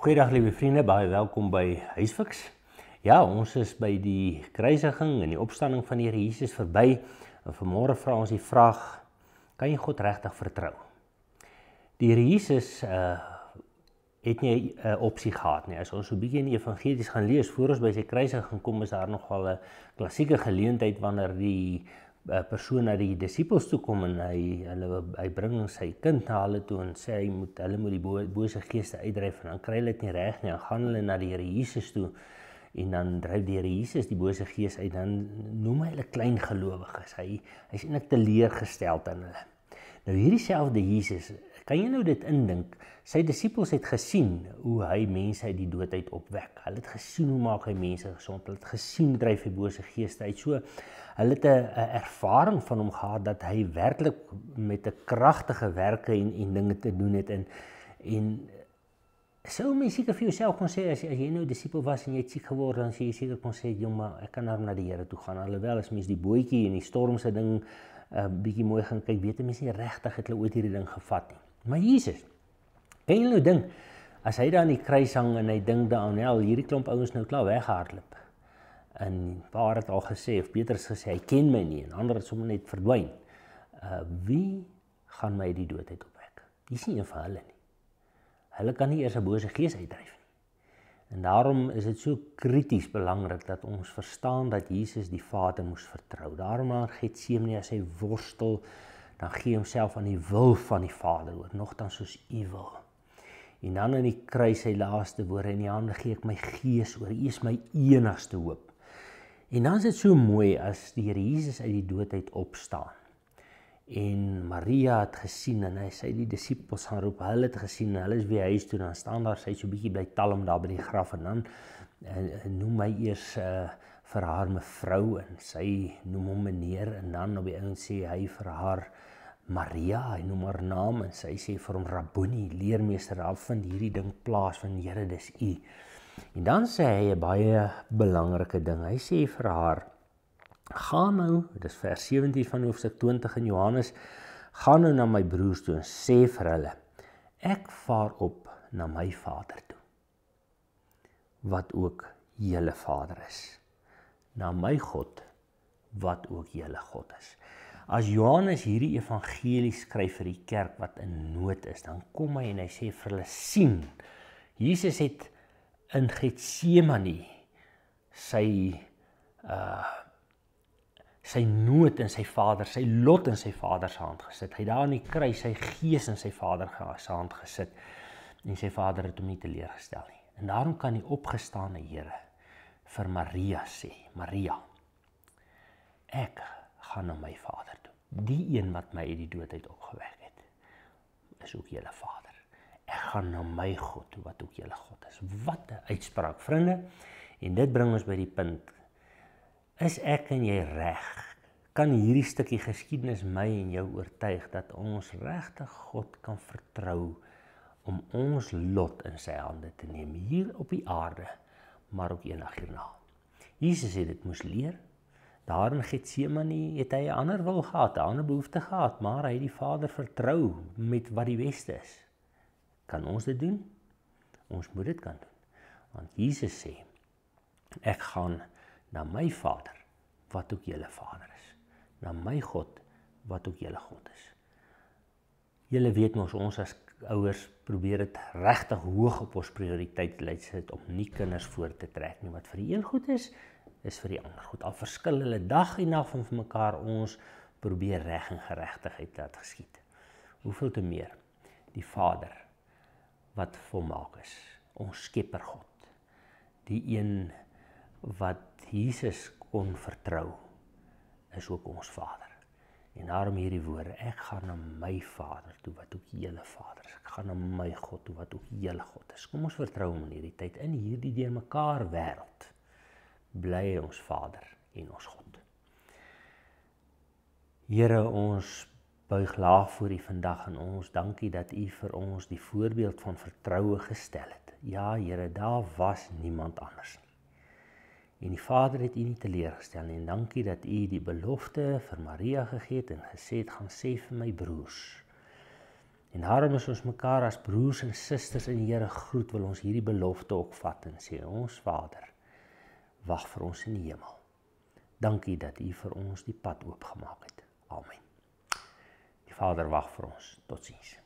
Goeiedag liewe vriende, baie welkom by Huisfiks. Ja, ons is by die kruisiging en die opstanding van die Here Jesus verby. En vanmôre vra ons die vraag, kan jy God regtig vertrou? Die Here Jesus het nie 'n opsie gehad nie. As ons so 'n bietjie in die evangelies gaan lees, voor ons by sy kruisiging kom, is daar nogal 'n klassieke geleentheid wanneer die persoon na die disippels toe kom en hy bring sy kind na hulle toe en sê hulle moet die bose geeste uitdryf en dan kry hulle dit nie reg nie, dan gaan hulle na die Here Jesus toe en dan dryf die Here Jesus die bose gees uit, dan noem hy hulle klein gelowiges. Hy is eintlik teleurgesteld aan hulle. Nou hierdie selfde Jesus, kan jy nou dit indink, sy disippels het gesien hoe hy mense uit die dood uit opwek. Hulle het gesien hoe maak hy mense gesond, hulle het gesien dryf hy bose geeste uit. So, hulle het 'n ervaring van hom gehad dat hy werklik met 'n kragtige werke en dinge te doen het. En sou mens seker vir jouself kon sê, as jy nou 'n disipel was en jy het siek geword, dan sê jy seker kon sê, jong, maar ek kan nou na die Here toe gaan. Alhoewel as mens die bootjie en die stormse ding bietjie mooi gaan kyk, weet mens nie regtig het hulle ooit hierdie ding gevat nie. Maar Jesus, kan jy nou dink, as hy daar aan die kruis hang en hy dink daaraan, hierdie klomp ouens nou klaar weggehardloop. En Paar het al gesê, of Petrus gesê, hy ken my nie, en ander het sommer net verdwyn. Wie gaan my die dood uit opwek? Dis nie een van hulle nie. Hulle kan nie eers 'n bose gees uitdryf nie. En daarom is dit so krities belangrik dat ons verstaan dat Jesus die Vader moes vertrou. Daarom aan Getsemane, as hy worstel, dan gee homself aan die wil van die Vader oor, nogtans soos u wil. En dan in die kruis sy laaste woorde, in die hande gee ek my gees oor, u is my enigste hoop. En dan is dit so mooi as die Here Jesus uit die dood uit opstaan. En Maria het gesien en hy sê die disippels gaan roep, hulle het gesien en hulle is weer huis toe, dan staan daar, sy so 'n bietjie bly talm daar by die graf en dan noem hy eers vir haar mevrou en sy noem hom meneer en dan op die ouend sê hy vir haar Maria, hy noem haar naam en sy sê vir hom Rabboni, leermeester, daar vind hierdie ding plaas van Here, dis u. En dan sê hy 'n baie belangrike ding. Hy sê vir haar, gaan nou, dis vers 17 van hoofstuk 20 in Johannes, gaan nou na my broers toe en sê vir hulle, ek vaar op na my Vader toe, wat ook julle Vader is, na my God, wat ook julle God is. As Johannes hierdie evangelie skryf vir die kerk wat in nood is, dan kom hy en hy sê vir hulle, sien, Jesus het in Getsemane sy nood in sy Vader, sy lot in sy Vader se hand gesit. Hy daar aan die kruis sy gees in sy Vader se hand gesit en sy Vader het hom nie teleurgestel nie. En daarom kan die opgestane Here vir Maria sê, Maria, ek gaan na my Vader toe. Die een wat my uit die dood uit opgewek het, is ook julle Vader. Ek gaan na my God toe, wat ook julle God is. Wat 'n uitspraak, vriende. En dit bring ons by die punt. Is ek en jy reg? Kan hierdie stukkie geskiedenis my en jou oortuig dat ons regtig God kan vertrou om ons lot in sy hande te neem, hier op die aarde, maar ook eendag hierna? Jesus het dit moes leer. Daar in Getsemane het hy 'n ander wil gehad, 'n ander behoefte gehad, maar hy het die Vader vertrou met wat die beste is. Kan ons dit doen? Ons moet dit kan doen. Want Jesus sê, ek gaan na my Vader, wat ook julle Vader is. Na my God, wat ook julle God is. Julle weet mos, ons as ouers probeer dit regtig hoog op ons prioriteitslys sit om nie kinders voor te trek nie. Wat vir die een goed is vir die ander goed. Al verskil hulle dag en nag van mekaar, ons probeer reg en geregtigheid laat geskied. Hoeveel te meer die Vader wat volmaak is, ons skepper God, die een wat Jesus kon vertrou, is ook ons Vader. En daarom hierdie woorde, ek gaan na my Vader toe, wat ook julle Vader is. Ek gaan na my God toe, wat ook julle God is. Kom ons vertrou hom in hierdie tyd, in hierdie deur mekaar wêreld, bly ons Vader en ons God. Here, ons buig laag voor u vandag en ons dankie dat u vir ons die voorbeeld van vertroue gestel het. Ja, Here, daar was niemand anders nie. En die Vader het u nie teleurgestel nie, en dankie dat u die belofte vir Maria gegee het en gesê het, gaan sê vir my broers. En daarom is ons mekaar as broers en susters in die Here groet, wil ons hierdie belofte ook vat en sê, ons Vader, wag vir ons in die hemel. Dankie dat U vir ons die pad oopgemaak het. Amen. Die Vader wag vir ons. Totsiens.